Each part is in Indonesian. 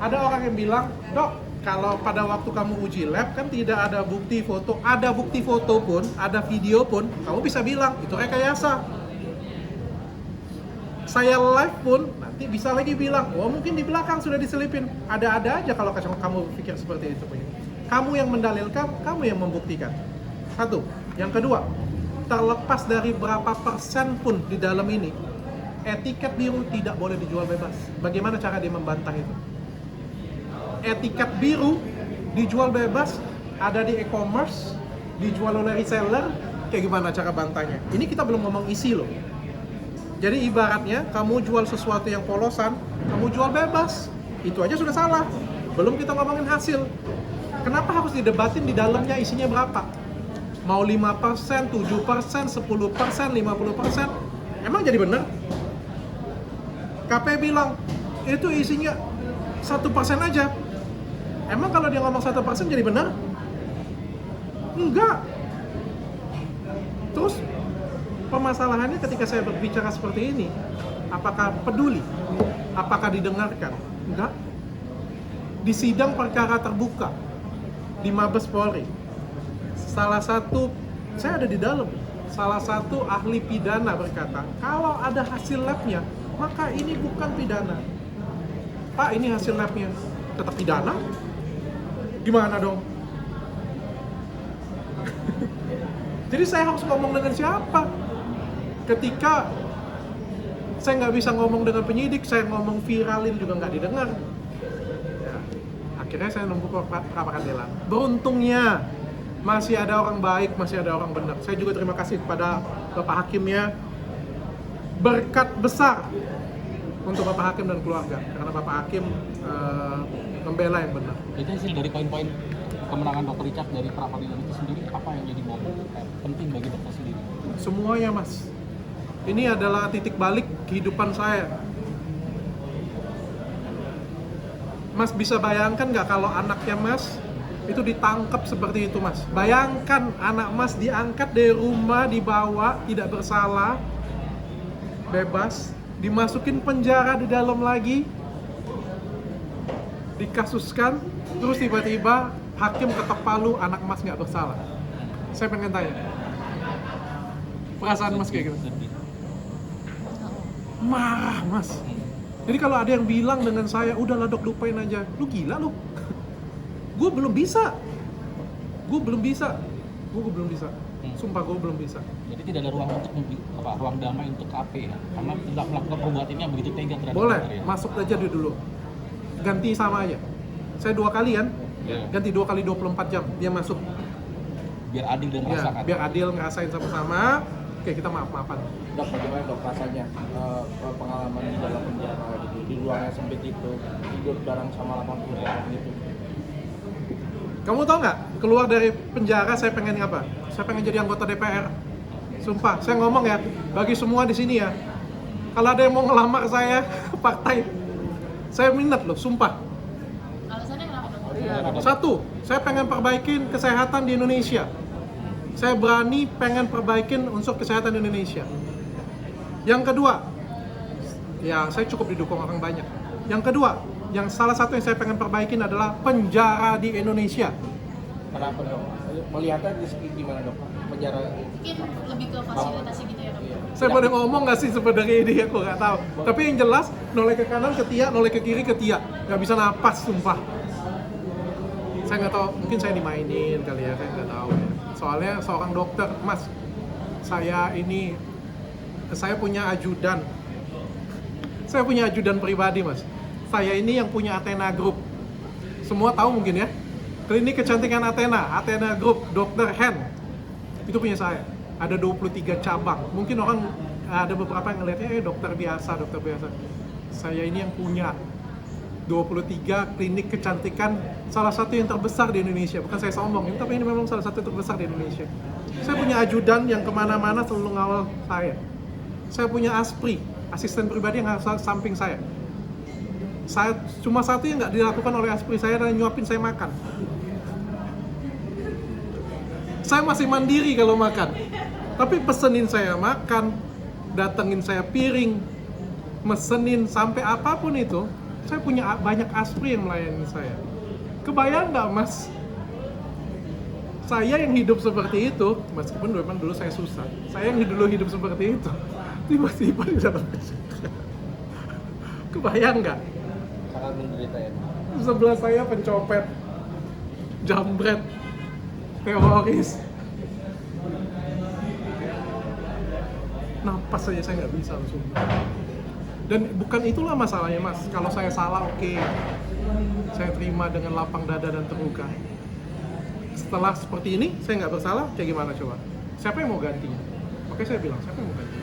Ada orang yang bilang, dok, kalau pada waktu kamu uji lab kan tidak ada bukti foto, ada bukti foto pun, ada video pun, kamu bisa bilang itu rekayasa. Saya live pun nanti bisa lagi bilang, oh mungkin di belakang sudah diselipin. Ada-ada aja kalau kamu pikir seperti itu. Kamu yang mendalilkan, kamu yang membuktikan. Satu. Yang kedua, terlepas dari berapa persen pun di dalam ini, etiket biru tidak boleh dijual bebas. Bagaimana cara dia membantah itu? Etiket biru dijual bebas, ada di e-commerce, dijual oleh reseller, kayak gimana cara bantahnya? Ini kita belum ngomong isi loh. Jadi ibaratnya kamu jual sesuatu yang polosan, kamu jual bebas. Itu aja sudah salah. Belum kita ngomongin hasil. Kenapa harus didebatin di dalamnya isinya berapa? Mau 5%, 7%, 10%, 50%? Emang jadi benar? KP bilang, itu isinya 1% aja. Emang kalau dia ngomong 1% jadi benar? Enggak. Terus permasalahannya ketika saya berbicara seperti ini, apakah peduli? Apakah didengarkan? Enggak. Di sidang perkara terbuka di Mabes Polri, salah satu, saya ada di dalam, salah satu ahli pidana berkata, kalau ada hasil labnya, maka ini bukan pidana. Pak, ini hasil labnya, tetap pidana? Gimana dong? Jadi saya harus ngomong dengan siapa? Ketika saya nggak bisa ngomong dengan penyidik, saya ngomong viralin juga nggak didengar. Ya, akhirnya saya nunggu pra-peradilan. Beruntungnya masih ada orang baik, masih ada orang benar. Saya juga terima kasih kepada Bapak Hakimnya. Berkat besar untuk Bapak Hakim dan keluarga, karena Bapak Hakim membela yang benar. Itu hasil dari poin-poin kemenangan Dr. Richard dari pra-peradilan itu sendiri, apa yang jadi momen penting bagi dokter sendiri? Semuanya, Mas. Ini adalah titik balik kehidupan saya. Mas bisa bayangkan nggak kalau anaknya Mas itu ditangkap seperti itu, Mas? Bayangkan anak Mas diangkat dari rumah, dibawa, tidak bersalah, bebas, dimasukin penjara di dalam lagi, dikasuskan, terus tiba-tiba hakim ketok palu, anak Mas nggak bersalah. Saya pengen tanya, perasaan Mas kayak gitu? Marah, Mas. Jadi kalau ada yang bilang dengan saya, udahlah dok, lupain aja. Lu gila lu. Gue belum bisa. Sumpah gue belum bisa. Jadi tidak ada ruang untuk ruang damai untuk KP ya? Karena tidak melakukan perbuatannya begitu tega terhadap Boleh, ya? masuk aja dulu. Ganti sama aja. Saya 2 kali kan? Yeah. Ganti 2 kali 24 jam, dia masuk. Biar adil dan Ya, merasakan. biar adil ngerasain sama-sama. Oke, kita maaf-maafan. Dok, bagaimana dok rasanya pengalaman di dalam penjara gitu, di ruang yang sempit itu, hidup bareng sama 80 orang gitu? Kamu tau nggak, keluar dari penjara saya pengen apa? Saya pengen jadi anggota DPR. Sumpah, saya ngomong ya, bagi semua di sini ya, kalau ada yang mau ngelamar saya ke partai, saya minat loh, sumpah. Alasannya kenapa dok? Satu, saya pengen perbaikin kesehatan di Indonesia. Saya berani pengen perbaikin unsur kesehatan di Indonesia. Yang kedua, ya saya cukup didukung orang banyak. Yang kedua, yang salah satu yang saya pengen perbaikin adalah penjara di Indonesia. Kenapa dok? Melihatnya di segi gimana dok? Penjara? Mungkin lebih ke fasilitasi gitu ya dok? Iya. Saya boleh ngomong nggak sih sebenarnya ini, aku nggak tahu. Tapi yang jelas, noleh ke kanan ke Tia, noleh ke kiri ke Tia. Nggak bisa napas, sumpah. Saya nggak tahu, mungkin saya dimainin kali ya, saya nggak tahu ya. Soalnya seorang dokter, Mas, saya punya ajudan. Saya punya ajudan pribadi, Mas. Saya ini yang punya Athena Group. Semua tahu mungkin ya. Klinik kecantikan Athena Group, Dr. Hen. Itu punya saya. Ada 23 cabang. Mungkin orang ada beberapa yang ngelihatnya dokter biasa. Saya ini yang punya 23 klinik kecantikan, salah satu yang terbesar di Indonesia. Bukan saya sombong, tapi ini memang salah satu yang terbesar di Indonesia. Saya punya ajudan yang kemana-mana selalu ngawal saya. Saya punya Aspri, asisten pribadi yang samping saya. Cuma satu yang nggak dilakukan oleh Aspri saya adalah nyuapin saya makan. Saya masih mandiri kalau makan, tapi pesenin saya makan, datengin saya piring, mesenin sampai apapun itu, Saya punya banyak aspri yang melayani saya. Kebayang nggak mas? Saya yang hidup seperti itu, meskipun memang dulu saya susah. Saya yang dulu hidup seperti itu, tiba-tiba di dalam PJK. Kebayang nggak? Sangat menderita ya. Sebelah saya pencopet, jambret, teroris. Napas saja saya nggak bisa langsung. Dan bukan itulah masalahnya mas. Kalau saya salah oke. Saya terima dengan lapang dada dan terbuka. Setelah seperti ini saya nggak bersalah, kayak gimana coba? Siapa yang mau ganti? Makanya saya bilang siapa yang mau ganti?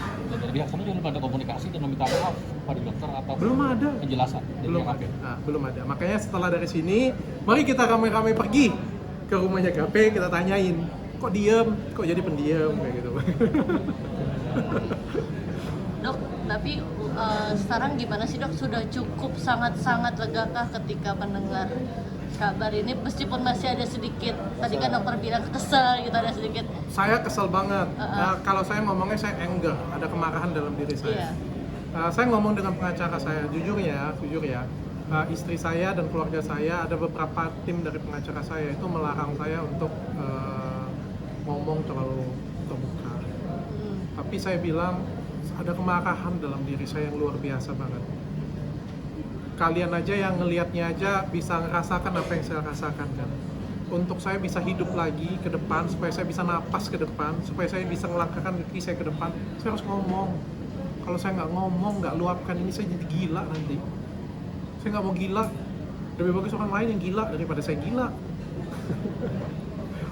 Dan dari pihak sana juga belum ada komunikasi dan meminta maaf pada dokter atau Belum ada. penjelasan dari Belum pihak ada. KP. Nah, belum ada. Makanya setelah dari sini, mari kita ramai-ramai pergi ke rumahnya KP, kita tanyain, kok diem, kok jadi pendiam kayak gitu. Dok, tapi sekarang gimana sih dok? Sudah cukup sangat-sangat legakah ketika mendengar kabar ini? Meskipun masih ada sedikit, tadi kan dokter bilang kesel gitu, ada sedikit. Saya kesel banget. Kalau saya ngomongnya saya anger, ada kemarahan dalam diri saya. Iya. Saya ngomong dengan pengacara saya, jujur ya, istri saya dan keluarga saya, ada beberapa tim dari pengacara saya itu melarang saya untuk ngomong terlalu terbuka. Tapi saya bilang ada kemarahan dalam diri saya yang luar biasa banget. Kalian aja yang ngelihatnya aja bisa ngerasakan apa yang saya rasakan kan. Untuk saya bisa hidup lagi ke depan, supaya saya bisa napas ke depan, supaya saya bisa ngelangkahkan kaki saya ke depan, saya harus ngomong. Kalau saya nggak ngomong, nggak luapkan ini, saya jadi gila nanti. Saya nggak mau gila. Lebih bagus orang lain yang gila daripada saya gila.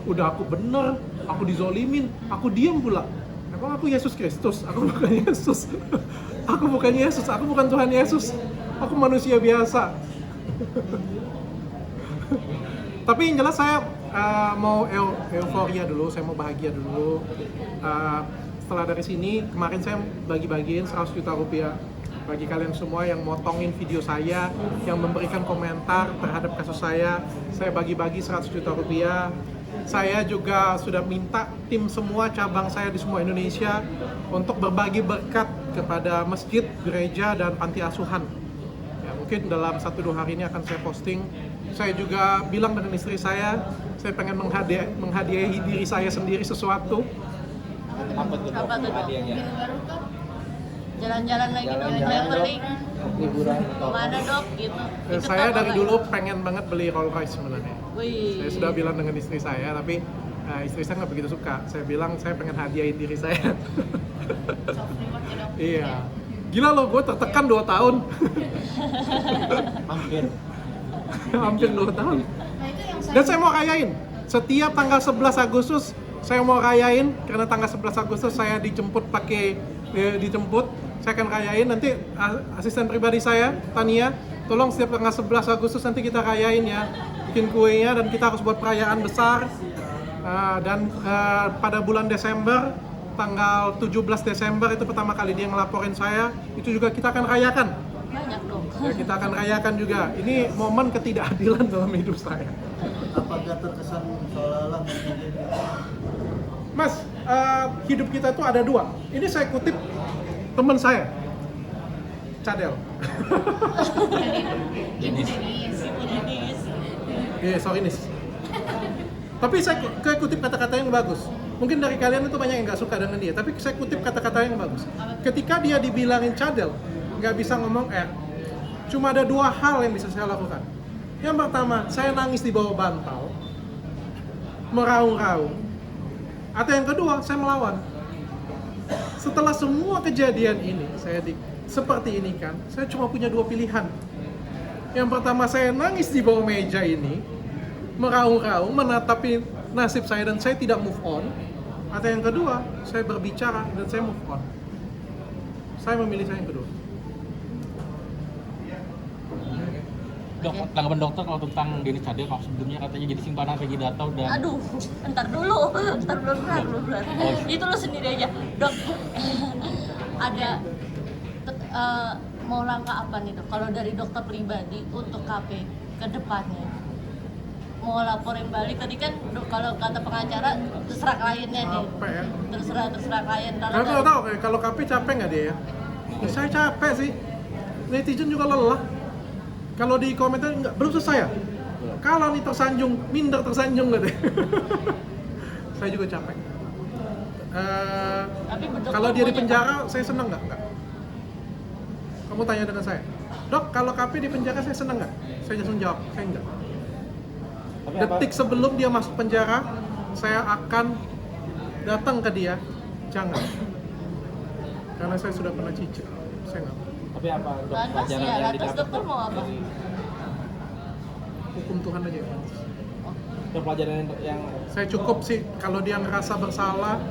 Udah aku bener, aku dizolimin, aku diem pula. Emang aku Yesus Kristus? Aku bukan Yesus. Aku bukan Yesus, aku bukan Tuhan Yesus. Aku manusia biasa. Tapi yang jelas saya mau euforia dulu, saya mau bahagia dulu. Setelah dari sini, kemarin saya bagi-bagiin 100 juta rupiah bagi kalian semua yang motongin video saya, yang memberikan komentar terhadap kasus saya bagi-bagi 100 juta rupiah. Saya juga sudah minta tim semua cabang saya di semua Indonesia untuk berbagi berkat kepada masjid, gereja, dan panti asuhan. Ya, mungkin dalam 1-2 hari ini akan saya posting. Saya juga bilang dengan istri saya pengen menghadiahi diri saya sendiri sesuatu. Apa tuh dok? Apa tuh, Dok? Hadiahnya? Mobil baru kan? Jalan-jalan lagi dok, Jalan-jalan, traveling. Liburan dok. Kemana dok gitu? Ikut Saya apa dari nggak? dulu pengen banget beli Rolls Royce sebenarnya. Wih. Saya sudah bilang dengan istri saya, tapi istri saya nggak begitu suka. Saya bilang saya pengen hadiahin diri saya. Self reward ya dok. Iya. Gila loh, gue tertekan 2 tahun. Hampir. Hampir 2 tahun. Nah itu yang saya Dan saya mau rayain. Setiap tanggal 11 Agustus, saya mau rayain. Karena tanggal 11 Agustus saya dijemput. Saya akan rayain. Nanti asisten pribadi saya, Tania, tolong setiap tanggal 11 Agustus nanti kita rayain ya. Bikin kuenya dan kita harus buat perayaan besar. Dan pada bulan Desember, tanggal 17 Desember itu pertama kali dia ngelaporin saya, itu juga kita akan rayakan. Banyak dok. Ya, kita akan rayakan juga. Ini momen ketidakadilan dalam hidup saya. Apakah terkesan seolah-olah Mas, hidup kita tuh ada 2. Ini saya kutip teman saya, Cadel. Ibu Denis. Sorry nis. Tapi saya kutip kata-kata yang bagus. Mungkin dari kalian itu banyak yang nggak suka dengan dia, tapi saya kutip kata-kata yang bagus. Ketika dia dibilangin cadel, nggak bisa ngomong R, cuma ada 2 hal yang bisa saya lakukan. Yang pertama, saya nangis di bawah bantal, meraung-raung. Atau yang kedua, saya melawan. Setelah semua kejadian ini, seperti ini kan, saya cuma punya 2 pilihan. Yang pertama, saya nangis di bawah meja ini, meraung-raung, menatapi nasib saya dan saya tidak move on. Atau yang kedua, saya berbicara dan saya move on. Saya memilih saya yang kedua. Dok, tanggapan dokter kalau tentang Denny Cadel, kalau sebelumnya katanya jadi simpanan Peggy Datau dan Aduh, ntar dulu, belum berat. Itu lo sendiri aja, dok. Ada mau langkah apa nih dok? Kalau dari dokter pribadi untuk KP ke depannya, mau laporin balik tadi kan kalau kata pengacara terserah kliennya nih. Capek ya. Terserah klien. Kalau tahu kalau KP capek nggak dia ya? Ya, saya capek sih. netizen juga lelah. Kalau di komentar enggak belum selesai ya. Kalau nih tersanjung, minder tersanjung gitu. Saya juga capek. Tapi berdokter Kalau dia di punya- penjara, saya senang nggak? Nggak. Kamu tanya dengan saya, Dok, kalau KP di penjara saya senang nggak? Saya langsung jawab, saya enggak. Tapi apa, Detik sebelum dia masuk penjara, saya akan datang ke dia, jangan. Karena saya sudah pernah cicil, saya nggak. tapi apa dok, Lantas pelajaran ya, yang lantas didapat dokter dok, mau apa? dari Hukum Tuhan aja. dok, pelajaran yang Saya cukup sih kalau dia ngerasa bersalah,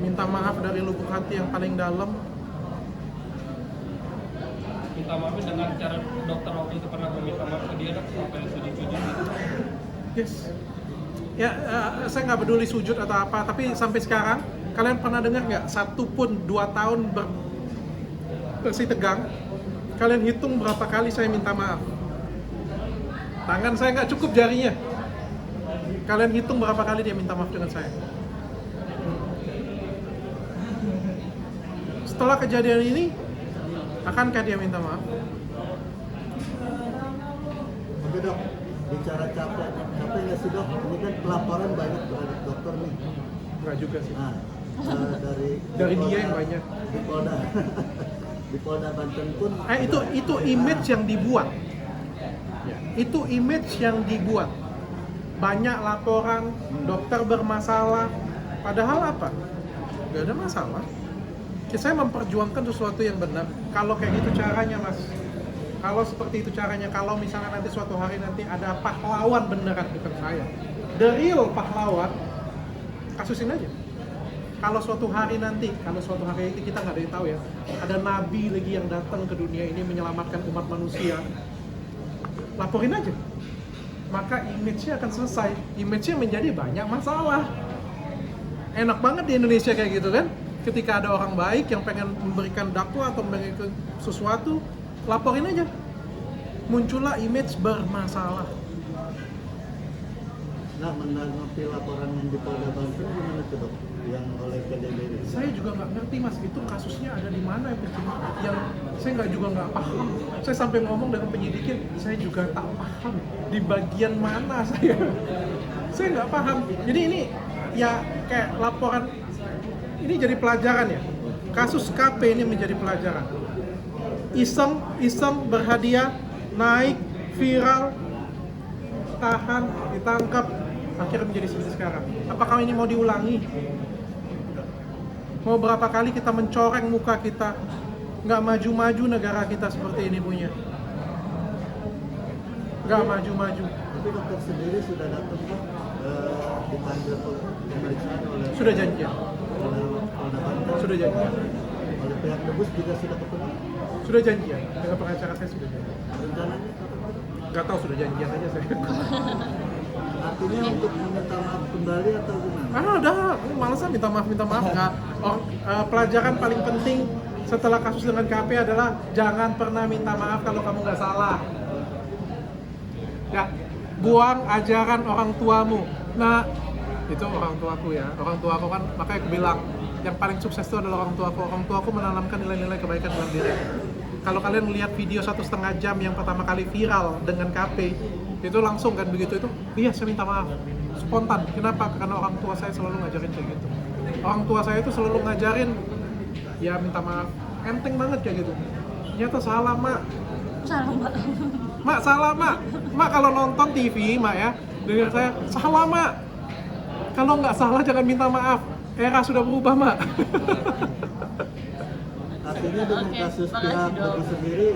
minta maaf dari lubuk hati yang paling dalam. Minta maaf dengan cara dokter waktu itu pernah meminta maaf ke dia dok sampai sujud-sujud gitu. Yes. Ya, saya nggak peduli sujud atau apa, tapi sampai sekarang kalian pernah dengar nggak satu pun 2 tahun bersih tegang, kalian hitung berapa kali saya minta maaf? Tangan saya nggak cukup jarinya. Kalian hitung berapa kali dia minta maaf dengan saya? Setelah kejadian ini, akankah dia minta maaf? Oke dok, bicara capek nggak sih dok? Ini kan pelaporan banyak terhadap dokter nih. Nggak juga sih. Nah, Dari dia yang banyak. Di Polda, di Polda Banten pun. Itu image yang dibuat. Itu image yang dibuat. Banyak laporan dokter bermasalah. Padahal apa? Gak ada masalah. Saya memperjuangkan sesuatu yang benar. Kalau kayak gitu caranya, Mas. Kalau seperti itu caranya, kalau misalnya nanti suatu hari nanti ada pahlawan beneran, bukan saya. The real pahlawan, kasusin aja. Kalau suatu hari nanti, itu kita nggak ada yang tahu ya, ada nabi lagi yang datang ke dunia ini menyelamatkan umat manusia, laporin aja. Maka image-nya akan selesai. Image-nya menjadi banyak masalah. Enak banget di Indonesia kayak gitu kan? Ketika ada orang baik yang pengen memberikan dakwah atau memberikan sesuatu, laporin aja. Muncullah image bermasalah. Nah, menanggapi laporan yang di Polda Banten gimana tuh dok? Yang oleh PDB ini? Saya juga nggak ngerti mas, itu kasusnya ada di mana yang saya juga nggak paham. Saya sampai ngomong dengan penyidiknya, saya juga tak paham di bagian mana saya nggak paham. Jadi ini ya kayak laporan, ini jadi pelajaran ya. Kasus KP ini menjadi pelajaran. Iseng berhadiah, naik, viral, tahan, ditangkap, akhirnya menjadi seperti sekarang. Apakah ini mau diulangi? Mau berapa kali kita mencoreng muka kita, nggak maju-maju negara kita seperti ini punya. Nggak maju-maju. Tapi dokter sendiri sudah datang kan dipanggil pemeriksaan oleh Sudah janjian. Polda Banten. Sudah janjian. Oleh pihak Debus juga sudah ketemu. Sudah janjian. Dengan pengacara saya sudah janjian. Rencananya Nggak tahu, sudah janjian aja saya. artinya untuk meminta maaf kembali atau gimana? Udah, malesan minta maaf nggak. Pelajaran paling penting setelah kasus dengan KP adalah jangan pernah minta maaf kalau kamu nggak salah. Ya, buang ajaran orang tuamu. Nah, itu orang tuaku ya. Orang tuaku kan, makanya aku bilang yang paling sukses itu adalah orang tuaku. Orang tuaku menanamkan nilai-nilai kebaikan dalam diri. Kalau kalian melihat video 1,5 jam yang pertama kali viral dengan KP, itu langsung kan begitu itu, iya saya minta maaf, spontan. Kenapa? Karena orang tua saya selalu ngajarin kayak gitu. Orang tua saya itu selalu ngajarin, ya minta maaf, enteng banget kayak gitu. Ternyata salah mak, Salah mbak. mak salah mak. Mak kalau nonton TV mak ya, dengar saya salah mak. Kalau nggak salah jangan minta maaf. Era sudah berubah mak. Artinya dengan Oke, kasus makasih, pihak Dok. Debus sendiri